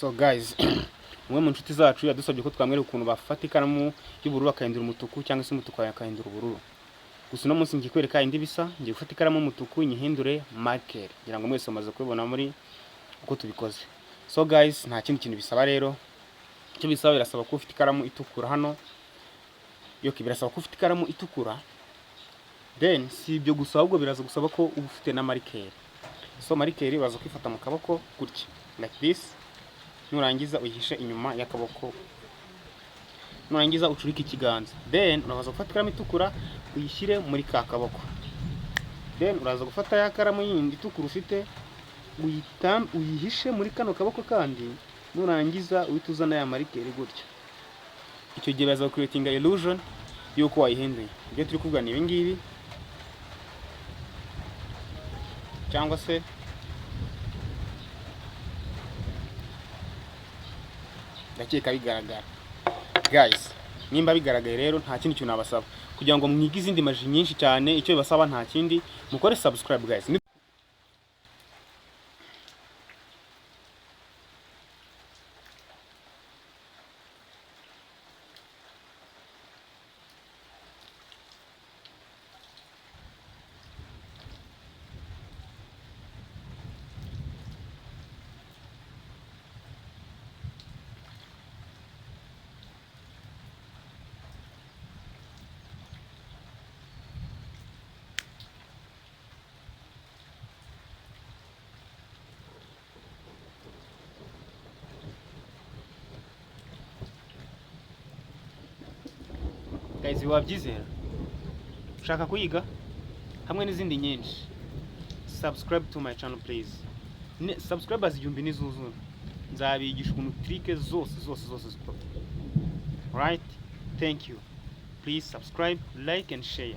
So guys, umwe mu nshuti zacu yadusabye ko twamwereka ukuntu bafata ikaramu y'ubururu akahindura umutuku cyangwa se umutuku akahindura ubururu. Gusa no munsi ngiye kwereka indi bisa, ngiye gufata ikaramu y'umutuku nyihindure marker kugira ngo mwese mumaze kubibona muri uko tubikoze. So guys, nta kindi kintu bisaba rero. Icyo bisaba birasaba ko ufite ikaramu itukura hano. Birasaba ko ufite ikaramu itukura. Then si ibyo gusa ahubwo biraza gusaba ko uba ufite na marker. So marker uraza kwifata mu kaboko gutya like this. Nurangiza uyihishe inyuma y'akaboko. Nurangiza ucurike ikiganza. Then uraza gufata ikaramu itukura uyishyire muri ka kaboko. Then uraza gufata ya karamu yindi itukura ufite uyihishe muri kano kaboko kandi nurangiza uhituzana ya marker gutya. Icyo gihe baza creating illusion yuko wayihinduye. Ibyo turi kuvuga ni ibingibi cyangwa se ndakeka bigaragara. Guys, nimba bigaragaye rero nta kindi kintu nabasaba kugira ngo mwige izindi maji nyinshi cyane. Icyo bibasaba nta kindi, mukore subscribe guys. Guys, wabyizera ushaka kuyiga hamwe n'izindi nyinshi, subscribe to my channel please. Subscribers 1000 nizuzuna nzabigisha ukuntu trick zose zikora. Right, thank you. Please subscribe, like and share.